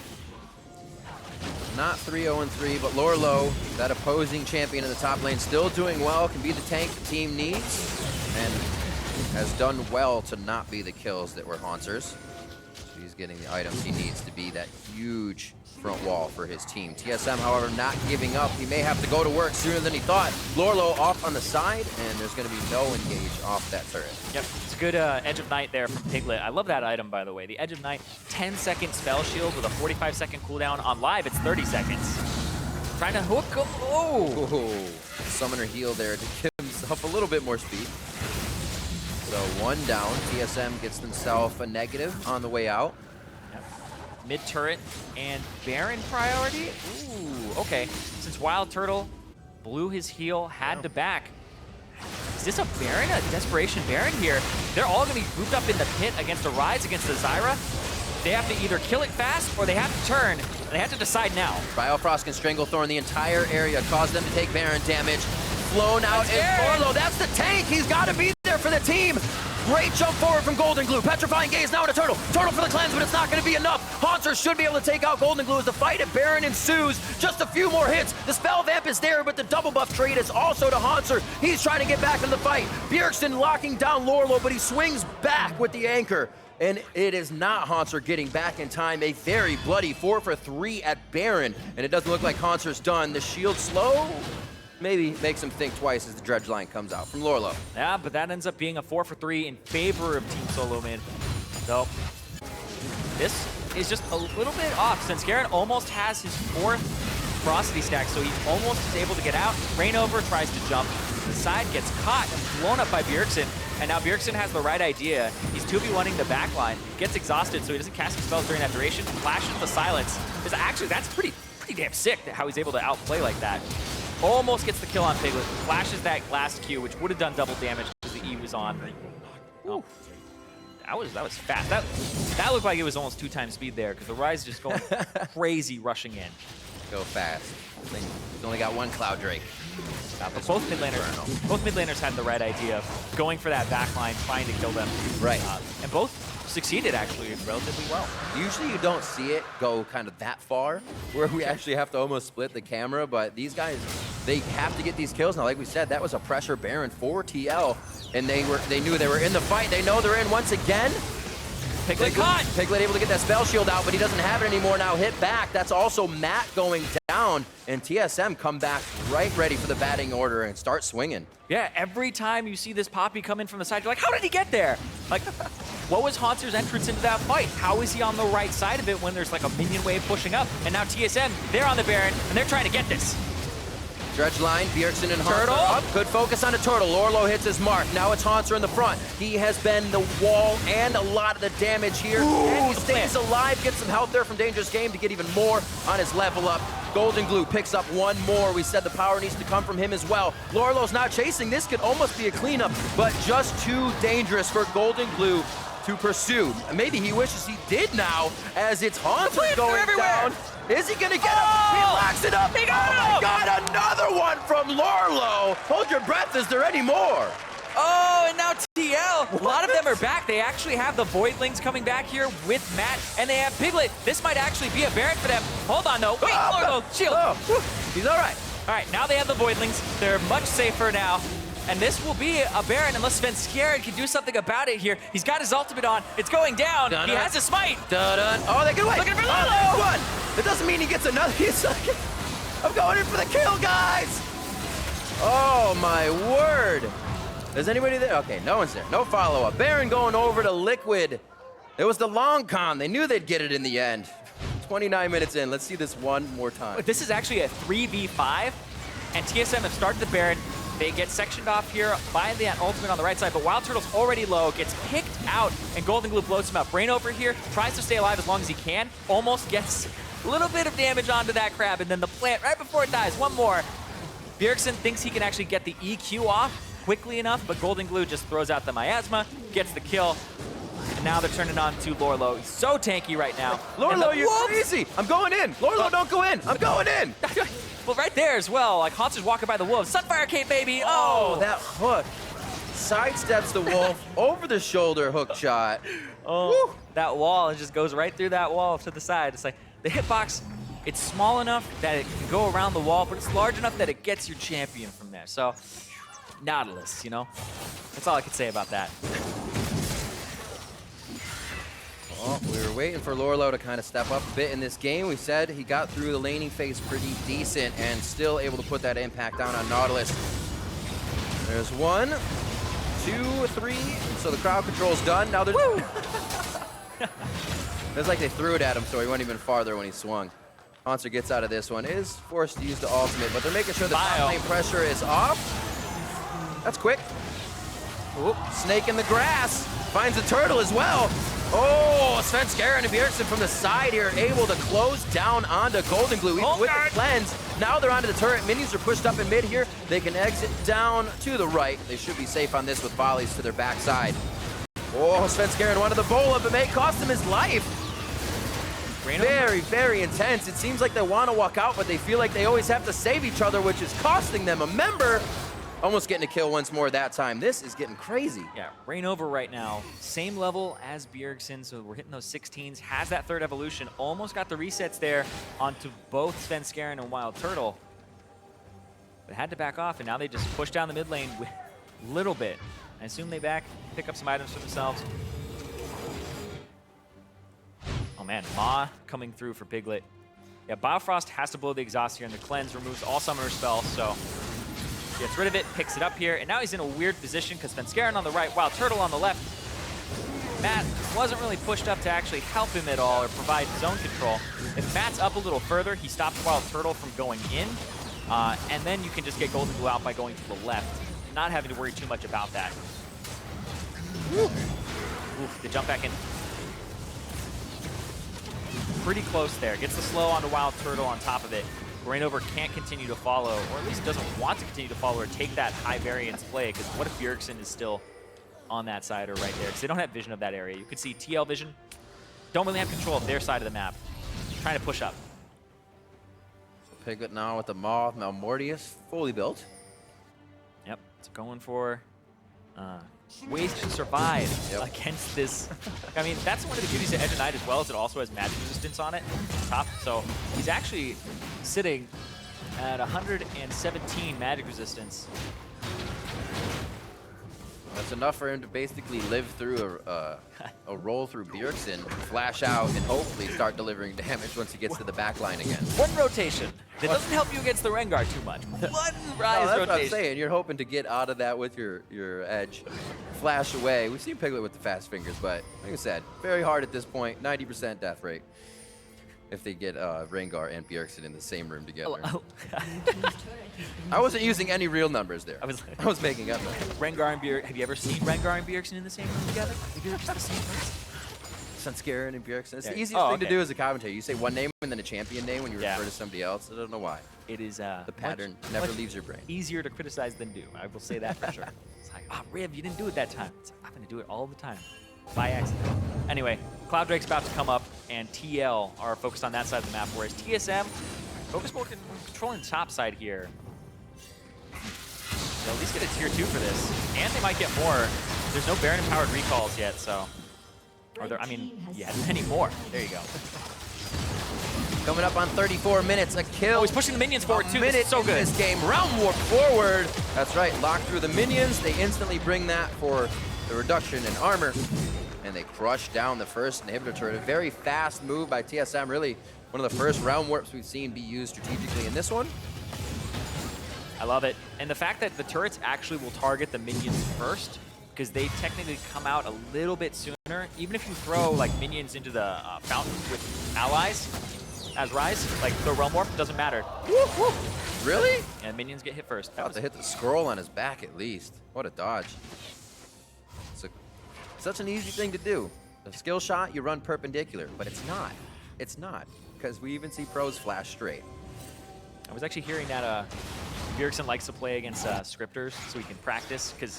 Not 3-0-3, but Lorlo, that opposing champion in the top lane, still doing well, can be the tank the team needs, and has done well to not be the kills that were Haunter's. So he's getting the items he needs to be that huge front wall for his team. TSM, however, not giving up. He may have to go to work sooner than he thought. Lorlo off on the side, and there's going to be no engage off that turret. Yep, it's a good Edge of Night there from Piglet. I love that item, by the way. The Edge of Night, 10-second spell shield with a 45-second cooldown. On live, it's 30 seconds. Trying to hook him. Oh! Summoner heal there to give himself a little bit more speed. So one down. TSM gets themselves a negative on the way out. Mid turret and Baron priority. Ooh, okay. Since Wild Turtle blew his heal, had to back. Is this a Baron? A desperation Baron here? They're all going to be grouped up in the pit against a Rise, against the Zyra. They have to either kill it fast or they have to turn. And they have to decide now. Biofrost can Stranglethorn the entire area, cause them to take Baron damage. Flown out, and Lorlo, that's the tank. He's got to be there for the team. Great jump forward from Golden Glue. Petrifying Gaze now to Turtle. Turtle for the cleanse, but it's not going to be enough. Haunter should be able to take out Golden Glue as the fight at Baron ensues. Just a few more hits. The spell vamp is there, but the double buff trade is also to Haunter. He's trying to get back in the fight. Bjergsen locking down Lorlo, but he swings back with the anchor. And it is not Haunter getting back in time. A very bloody 4 for 3 at Baron. And it doesn't look like Haunter's done. The shield slow maybe makes him think twice as the dredge line comes out from Lorlo. Yeah, but that ends up being a 4 for 3 in favor of Team SoloMid. So this is just a little bit off since Garen almost has his 4th ferocity stack, so he almost is able to get out. Rainover tries to jump. The side gets caught and blown up by Bjergsen. And now Bjergsen has the right idea. He's 2v1ing the backline, gets exhausted, so he doesn't cast his spells during that duration. Flashes the silence. Actually, that's pretty damn sick how he's able to outplay like that. Almost gets the kill on Piglet. Flashes that last Q, which would have done double damage because the E was on. Oh, that was fast. That looked like it was almost 2 times speed there because the Rise just going crazy rushing in. go fast. He's only got one Cloud Drake. Both mid laners had the right idea of going for that back line, trying to kill them. Right. And both succeeded, actually, relatively well. Usually you don't see it go kind of that far, where we actually have to almost split the camera, but these guys, they have to get these kills. Now, like we said, that was a pressure Baron for TL, and they knew they were in the fight. They know they're in once again. Piglet caught! Piglet able to get that spell shield out, but he doesn't have it anymore now. Hit back. That's also Matt going down, and TSM come back right ready for the batting order and start swinging. Yeah, every time you see this Poppy come in from the side, you're like, how did he get there? Like, what was Haunter's entrance into that fight? How is he on the right side of it when there's like a minion wave pushing up? And now TSM, they're on the Baron, and they're trying to get this. Dredge line, Bjergsen and Haunter Turtle up. Good focus on the Turtle. Lorlo hits his mark. Now it's Haunter in the front. He has been the wall and a lot of the damage here. Ooh, and he stays alive, gets some health there from Dangerous Game to get even more on his level up. Golden Glue picks up one more. We said the power needs to come from him as well. Lorlo's not chasing. This could almost be a cleanup, but just too dangerous for Golden Glue to pursue. Maybe he wishes he did now, as it's Haunter going down. Is he gonna get him? He locks it up. He got him! My God, another one from Lorlo. Hold your breath. Is there any more? Oh, and now TL. A lot of them are back. They actually have the Voidlings coming back here with Matt, and they have Piglet. This might actually be a Baron for them. Hold on, though. Wait, Lorlo, shield. He's all right. All right, now they have the Voidlings. They're much safer now. And this will be a Baron unless Svenskeren can do something about it here. He's got his ultimate on. It's going down. He has a smite. Oh, they get away. Looking for Oh, Lolo. one. It doesn't mean he gets another. He's like, I'm going in for the kill, guys. Oh, my word. Is anybody there? Okay, no one's there. No follow-up. Baron going over to Liquid. It was the long con. They knew they'd get it in the end. 29 minutes in. Let's see this one more time. This is actually a 3v5, and TSM have started the Baron. They get sectioned off here by that ultimate on the right side, but Wild Turtle's already low, gets picked out, and Golden Glue blows him up. Brain over here, tries to stay alive as long as he can, almost gets a little bit of damage onto that crab, and then the plant right before it dies, one more. Bjergsen thinks he can actually get the EQ off quickly enough, but Golden Glue just throws out the miasma, gets the kill, and now they're turning on to Lorlo. He's so tanky right now. Lorlo, you're crazy! I'm going in! Lorlo, don't go in! I'm going in! Well, right there as well, like Haunter's walking by the wolves. Sunfire Cape, baby! Oh! That hook sidesteps the wolf over the shoulder hook shot. Oh, that wall, it just goes right through that wall to the side. It's like the hitbox, it's small enough that it can go around the wall, but it's large enough that it gets your champion from there. So, Nautilus, you know? That's all I can say about that. Well, we were waiting for Lorlo to kind of step up a bit in this game. We said he got through the laning phase pretty decent and still able to put that impact down on Nautilus. There's 1, 2, 3. So the crowd control's done. Now there's... It's like they threw it at him, so he went even farther when he swung. Haunter gets out of this one. Is forced to use the ultimate, but they're making sure the top lane pressure is off. That's quick. Oop. Snake in the grass. Finds the turtle as well. Oh, Svenskeren and Bjergsen from the side here, able to close down onto Golden Glue even with the cleanse. Now they're onto the turret. Minions are pushed up in mid here. They can exit down to the right. They should be safe on this with volleys to their backside. Oh, Svenskeren wanted the bola, but may cost him his life. Very, very intense. It seems like they want to walk out, but they feel like they always have to save each other, which is costing them a member. Almost getting a kill once more that time. This is getting crazy. Yeah, Rain over right now. Same level as Bjergsen, so we're hitting those 16s. Has that third evolution. Almost got the resets there onto both Svenskeren and Wild Turtle. But had to back off, and now they just push down the mid lane with a little bit. I assume they pick up some items for themselves. Oh man, Ma coming through for Piglet. Yeah, Biofrost has to blow the exhaust here, and the cleanse removes all summoner spells, so gets rid of it, picks it up here, and now he's in a weird position because Svenskeren on the right, Wild Turtle on the left. Matt wasn't really pushed up to actually help him at all or provide zone control. If Matt's up a little further, he stops Wild Turtle from going in, and then you can just get Golden Glue out by going to the left, not having to worry too much about that. Oof, the jump back in. Pretty close there. Gets the slow onto Wild Turtle on top of it. Rainover can't continue to follow, or at least doesn't want to continue to follow or take that high variance play, because what if Bjergsen is still on that side or right there? Because they don't have vision of that area. You could see TL vision. Don't really have control of their side of the map. Trying to push up. Piglet now with the Maw, Malmortius, fully built. Yep, it's going for ways to survive against this. I mean, that's one of the beauties of Edge of Night as well, as it also has magic resistance on it, top. So he's actually sitting at 117 magic resistance. That's enough for him to basically live through a roll through Bjergsen, flash out, and hopefully start delivering damage once he gets to the back line again. One rotation. That doesn't help you against the Rengar too much. One Rise that's rotation. what I'm saying. You're hoping to get out of that with your edge. Flash away. We've seen Piglet with the fast fingers, but like I said, very hard at this point. 90% death rate if they get Rengar and Bjergsen in the same room together. I wasn't using any real numbers there. I was making up numbers. Rengar and Bjergsen. Have you ever seen Rengar and Bjergsen in the same room together? Maybe they're just the same person. Sunskaren and Bjergsen. It's the easiest thing to do as a commentator. You say one name and then a champion name when you refer to somebody else. I don't know why. It is the pattern never leaves your brain. Easier to criticize than do. I will say that for sure. It's like, oh, Riv, you didn't do it that time. It's like, I'm going to do it all the time. By accident. Anyway, Cloud Drake's about to come up, and TL are focused on that side of the map, whereas TSM focus more on controlling the top side here. They'll at least get a tier 2 for this, and they might get more. There's no Baron empowered recalls yet, so. Or there, I mean, yeah, many more. There you go. Coming up on 34 minutes, a kill. Oh, he's pushing the minions forward too. Minute so good. This game, round warp forward. That's right, locked through the minions. They instantly bring that for the reduction in armor, and they crush down the first inhibitor turret. A very fast move by TSM, really one of the first round warps we've seen be used strategically in this one. I love it. And the fact that the turrets actually will target the minions first, because they technically come out a little bit sooner. Even if you throw like minions into the fountain with allies as Rise, like the Realm Warp, doesn't matter. Woo, woo. Really? And minions get hit first. About to hit the scroll on his back at least. What a dodge. Such an easy thing to do. A skill shot, you run perpendicular, but it's not. It's not, because we even see pros flash straight. I was actually hearing that Bjergsen likes to play against scripters so he can practice, because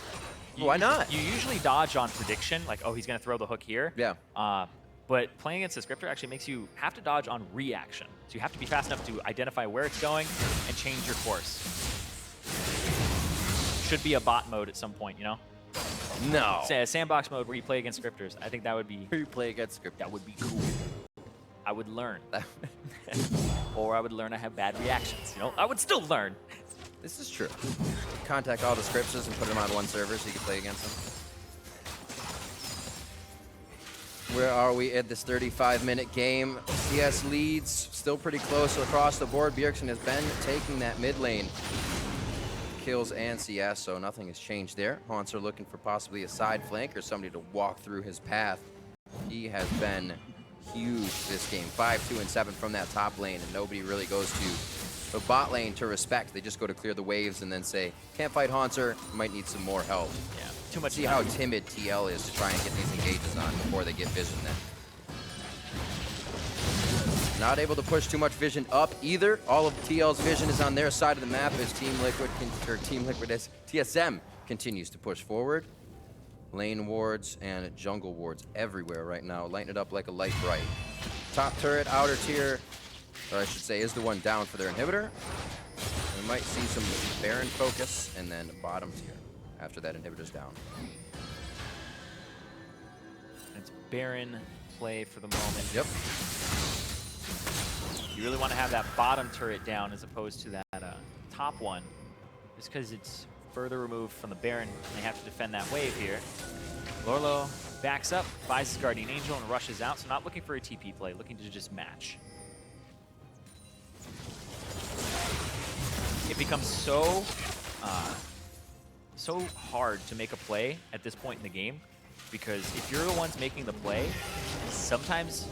why not? You usually dodge on prediction, like, oh, he's going to throw the hook here. Yeah. But playing against a scripter actually makes you have to dodge on reaction. So you have to be fast enough to identify where it's going and change your course. Should be a bot mode at some point, you know? No. Say a sandbox mode where you play against scripters. I think that would be... Where you play against scripters. That would be cool. I would learn. Or I would learn I have bad reactions, you know? I would still learn. This is true. Contact all the scripters and put them on one server so you can play against them. Where are we at this 35-minute game? CS leads still pretty close across the board. Bjergsen has been taking that mid lane. Kills and CS, so nothing has changed there. Haunter looking for possibly a side flank or somebody to walk through his path. He has been huge this game. 5, 2, and 7 from that top lane, and nobody really goes to the bot lane to respect. They just go to clear the waves and then say, can't fight Haunter, might need some more help. Yeah, too much. See how timid TL is to try and get these engages on before they get vision then. Not able to push too much vision up either. All of TL's vision is on their side of the map as as TSM continues to push forward. Lane wards and jungle wards everywhere right now. Lighting it up like a light bright. Top turret, outer tier, or I should say is the one down for their inhibitor. We might see some Baron focus and then bottom tier after that inhibitor's down. It's Baron play for the moment. Yep. You really want to have that bottom turret down as opposed to that top one, just because it's further removed from the Baron and they have to defend that wave here. Lorlo backs up, buys his Guardian Angel, and rushes out, so not looking for a TP play, looking to just match. It becomes so hard to make a play at this point in the game, because if you're the ones making the play, sometimes,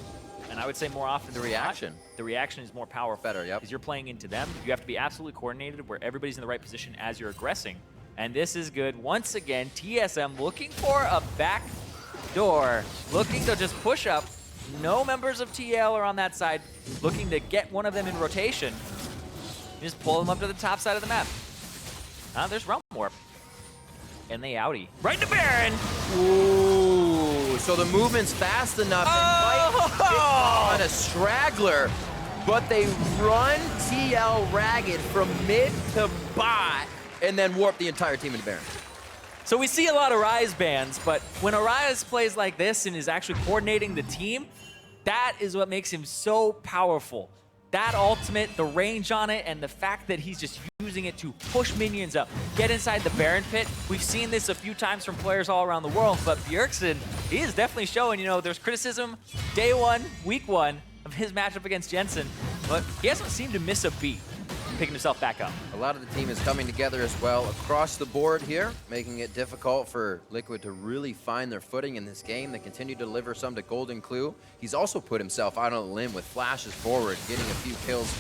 and I would say more often, the reaction is more powerful. Better, yep. Because you're playing into them. You have to be absolutely coordinated where everybody's in the right position as you're aggressing. And this is good. Once again, TSM looking for a back door, looking to just push up. No members of TL are on that side, looking to get one of them in rotation. Just pull them up to the top side of the map. There's Realm Warp. And they outie. Right to Baron! Ooh, so the movement's fast enough. They might get on a straggler, but they run TL Ragged from mid to bot, and then warp the entire team into Baron. So we see a lot of Rise bans, but when Arias plays like this and is actually coordinating the team, that is what makes him so powerful. That ultimate, the range on it, and the fact that he's just using it to push minions up, get inside the Baron pit. We've seen this a few times from players all around the world, but Bjergsen, he is definitely showing, you know, there's criticism day one, week one of his matchup against Jensen, but he hasn't seemed to miss a beat, picking himself back up. A lot of the team is coming together as well across the board here, making it difficult for Liquid to really find their footing in this game. They continue to deliver some to Golden Clue. He's also put himself out on a limb with flashes forward, getting a few kills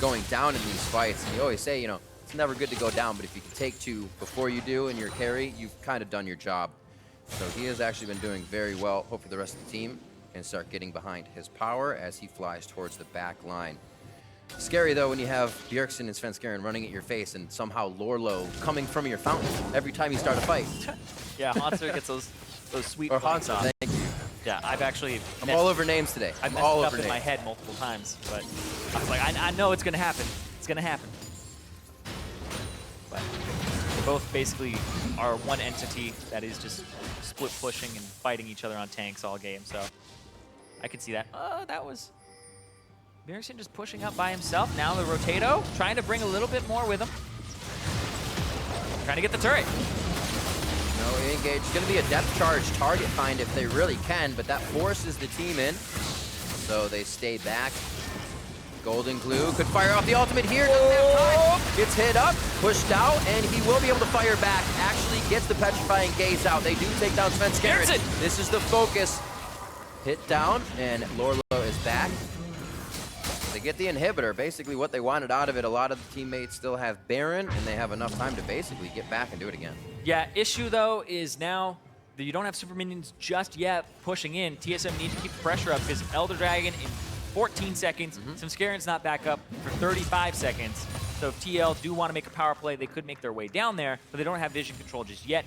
going down in these fights. And you always say, you know, it's never good to go down, but if you can take two before you do and you're carry, you've kind of done your job. So he has actually been doing very well. Hopefully the rest of the team can start getting behind his power as he flies towards the back line. Scary though when you have Bjergsen and Svenskeren running at your face and somehow Lorlo coming from your fountain every time you start a fight. Yeah, Hanser gets those sweet Or points Hanser, off. thank you. Yeah, I've actually I'm all over names today. I've I'm messed all it up over in my names. head multiple times, but I was like, I know it's gonna happen. It's gonna happen. But they both basically are one entity that is just split pushing and fighting each other on tanks all game, so I could see that. That was Bjergsen just pushing up by himself. Now the Rotato, trying to bring a little bit more with him. Trying to get the turret. No, engage. It's going to be a depth charge target find if they really can, but that forces the team in. So they stay back. Golden Glue could fire off the ultimate here. Doesn't have time. Gets hit up, pushed out, and he will be able to fire back. Actually gets the petrifying gaze out. They do take down Svenskeren. This is the focus. Hit down, and Lorlo is back. They get the inhibitor, basically what they wanted out of it. A lot of the teammates still have Baron, and they have enough time to basically get back and do it again. Yeah, issue though is now that you don't have super minions just yet pushing in. TSM need to keep the pressure up because Elder Dragon in 14 seconds, Svenskaren's not back up for 35 seconds. So if TL do want to make a power play, they could make their way down there, but they don't have vision control just yet.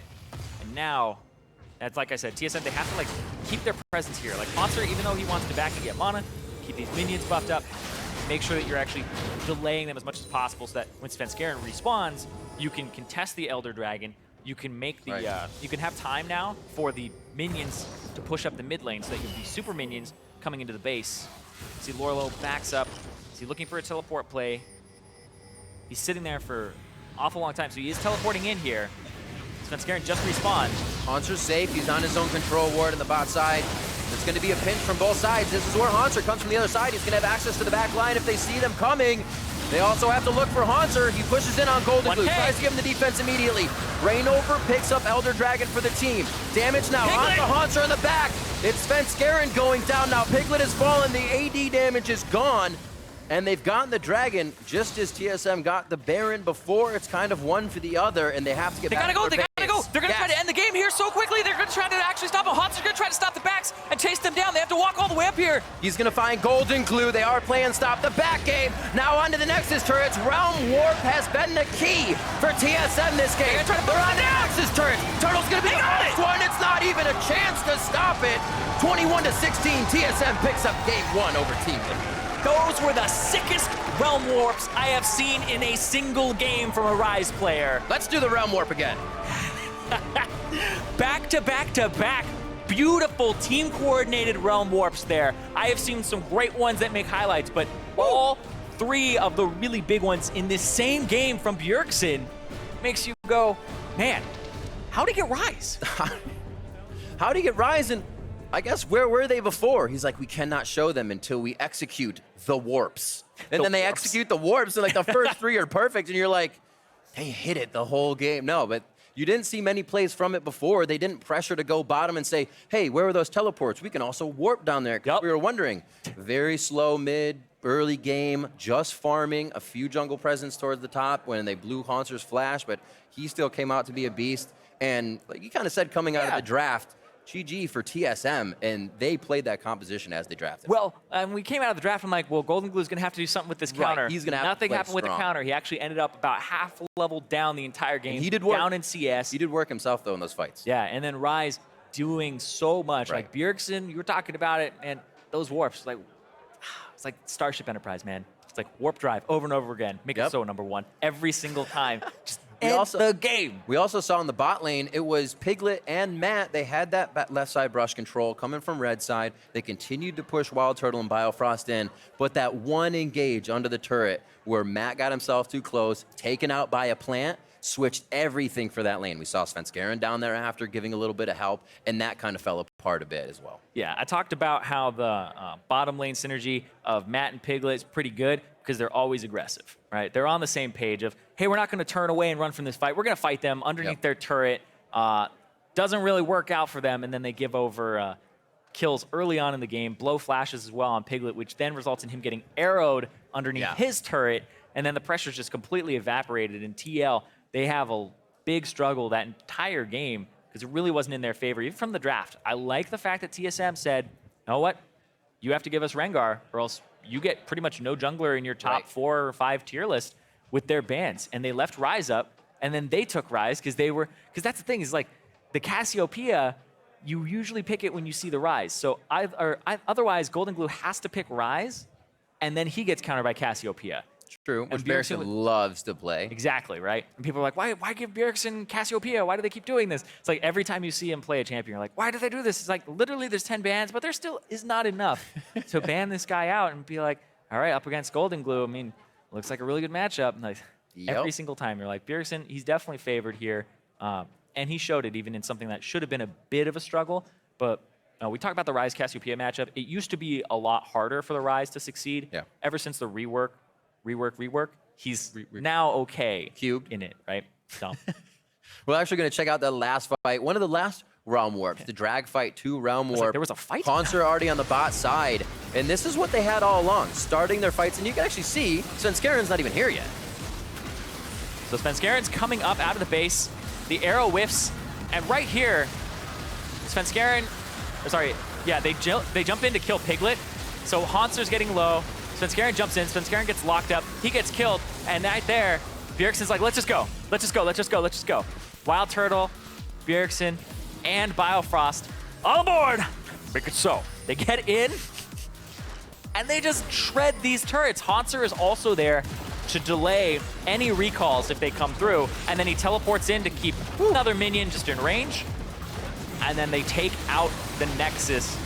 And now, that's like I said, TSM, they have to like keep their presence here. Like Monster, even though he wants to back and get mana, keep these minions buffed up, make sure that you're actually delaying them as much as possible so that when Svenskeren respawns, you can contest the Elder Dragon. You can make the you can have time now for the minions to push up the mid lane so that you have these super minions coming into the base. See Lorlo backs up. Is he looking for a teleport play? He's sitting there for an awful long time, so he is teleporting in here. Svenskeren just respawned. Hanser's safe. He's on his own control ward in the bot side. There's going to be a pinch from both sides. This is where Hanser comes from the other side. He's going to have access to the back line if they see them coming. They also have to look for Hanser. He pushes in on Golden Glue, tries to give him the defense immediately. Rainover picks up Elder Dragon for the team. Damage now onto Hanser in the back. It's Svenskeren going down now. Piglet has fallen. The AD damage is gone. And they've gotten the Dragon just as TSM got the Baron before. It's kind of one for the other, and they have to get back to their They gotta go. They're gonna try to end the game here so quickly. They're gonna try to actually stop him. Hanser's gonna try to stop the backs and chase them down. They have to walk all the way up here. He's gonna find Golden Glue. They are playing stop the back game. Now onto the Nexus turrets. Realm Warp has been the key for TSM this game. They're on the Nexus turret. Turtle's gonna be the first one. It's not even a chance to stop it. 21-16, TSM picks up game one over Team Liquid. Those were the sickest Realm Warps I have seen in a single game from a Rise player. Let's do the Realm Warp again. Back to back to back. Beautiful team-coordinated Realm Warps there. I have seen some great ones that make highlights, but all three of the really big ones in this same game from Bjergsen makes you go, man, how'd he get Rise? How'd he get Rise? And I guess where were they before? He's like, we cannot show them until we execute the warps. And then they execute the warps, and like the first three are perfect, and you're like, they hit it the whole game. No, but you didn't see many plays from it before. They didn't pressure to go bottom and say, hey, where are those teleports? We can also warp down there. We were wondering. Very slow mid, early game, just farming, a few jungle presence towards the top when they blew Hanser's flash, but he still came out to be a beast. And like you kind of said coming out of the draft, GG for TSM, and they played that composition as they drafted. Well, we came out of the draft, I'm like, well, Golden Glue's going to have to do something with this counter. He's going to have Nothing to play happened with the counter. He actually ended up about half level down the entire game. And he did work. Down in CS. He did work himself, though, in those fights. Yeah, and then Rise doing so much. Like Bjergsen, you were talking about it, and those warps, like, it's like Starship Enterprise, man. It's like warp drive over and over again. Make it so number one every single time. Just end the game. We also saw in the bot lane, it was Piglet and Matt. They had that left side brush control coming from red side. They continued to push Wild Turtle and Biofrost in, but that one engage under the turret where Matt got himself too close, taken out by a plant, switched everything for that lane. We saw Svenskeren down there after giving a little bit of help, and that kind of fell apart a bit as well. Yeah, I talked about how the bottom lane synergy of Matt and Piglet is pretty good because they're always aggressive, right? They're on the same page of, hey, we're not going to turn away and run from this fight. We're going to fight them underneath their turret. Doesn't really work out for them, and then they give over kills early on in the game, blow flashes as well on Piglet, which then results in him getting arrowed underneath his turret, and then the pressure's just completely evaporated. In TL, they have a big struggle that entire game because it really wasn't in their favor, even from the draft. I like the fact that TSM said, you know what? You have to give us Rengar, or else you get pretty much no jungler in your top 4 or 5 tier list with their bans. And they left Ryze up, and then they took Ryze because that's the thing, is like the Cassiopeia, you usually pick it when you see the Ryze. So otherwise, Golden Glue has to pick Ryze, and then he gets countered by Cassiopeia. True, which Bjergsen loves to play. Exactly, right? And people are like, why give Bjergsen Cassiopeia? Why do they keep doing this? It's like every time you see him play a champion, you're like, why do they do this? It's like literally there's 10 bans, but there still is not enough to ban this guy out and be like, all right, up against Golden Glue, I mean, looks like a really good matchup. And like every single time you're like, Bjergsen, he's definitely favored here. And he showed it even in something that should have been a bit of a struggle. But we talk about the Ryze Cassiopeia matchup. It used to be a lot harder for the Ryze to succeed. Yeah. Ever since the rework, he's now okay Cubed in it, right? So we're actually going to check out that last fight. One of the last realm warps, the drag fight 2 realm warp. Like there was a fight? Concert already on the bot side. And this is what they had all along, starting their fights. And you can actually see Svenskeren's not even here yet. So Svenskeren's coming up out of the base. The arrow whiffs. And right here, Svenskeren, they jump in to kill Piglet. So Hauntzer's getting low. Svenskeren jumps in, Svenskeren gets locked up, he gets killed, and right there, Bjergsen's like, let's just go. Wild Turtle, Bjergsen, and Biofrost all aboard! Make it so. They get in, and they just shred these turrets. Haunter is also there to delay any recalls if they come through, and then he teleports in to keep another minion just in range, and then they take out the Nexus,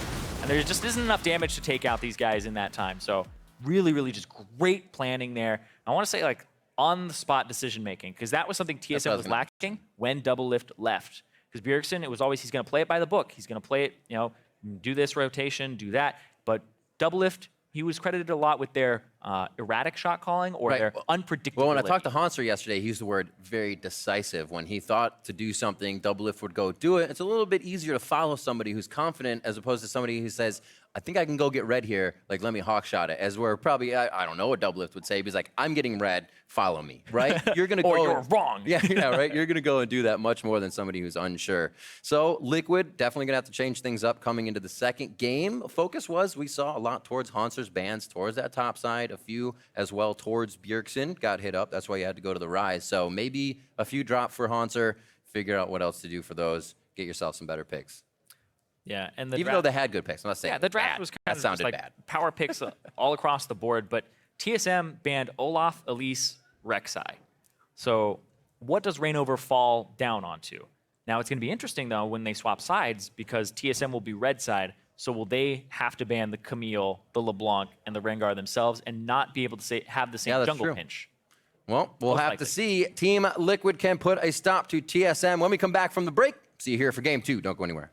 and there just isn't enough damage to take out these guys in that time, so really, really just great planning there. I want to say like on-the-spot decision-making, because that was something TSM was lacking when Doublelift left. Because Bjergsen, it was always he's going to play it by the book. He's going to play it, do this rotation, do that. But Doublelift, he was credited a lot with their erratic shot calling or their unpredictability. Well, when I talked to Haunter yesterday, he used the word very decisive. When he thought to do something, Doublelift would go do it. It's a little bit easier to follow somebody who's confident as opposed to somebody who says, I think I can go get red here, like let me hawk shot it. As we're probably, I don't know what Doublelift would say, but he's like, I'm getting red, follow me, right? You're gonna or go you're wrong. Yeah, right? You're gonna go and do that much more than somebody who's unsure. So Liquid, definitely gonna have to change things up coming into the second game. Focus we saw a lot towards Hauntzer's bans, towards that top side, a few as well towards Bjergsen, got hit up. That's why you had to go to the Ryze. So maybe a few drop for Haunter, figure out what else to do for those, get yourself some better picks. Yeah, and even though they had good picks, I'm not saying the draft was kind of just like bad. Power picks all across the board, but TSM banned Olaf, Elise, Rek'Sai. So what does Reignover fall down onto? Now it's going to be interesting though when they swap sides because TSM will be red side. So will they have to ban the Camille, the LeBlanc, and the Rengar themselves and not be able to have the same jungle pinch? Well, we'll have to see. Team Liquid can put a stop to TSM when we come back from the break. See you here for game 2. Don't go anywhere.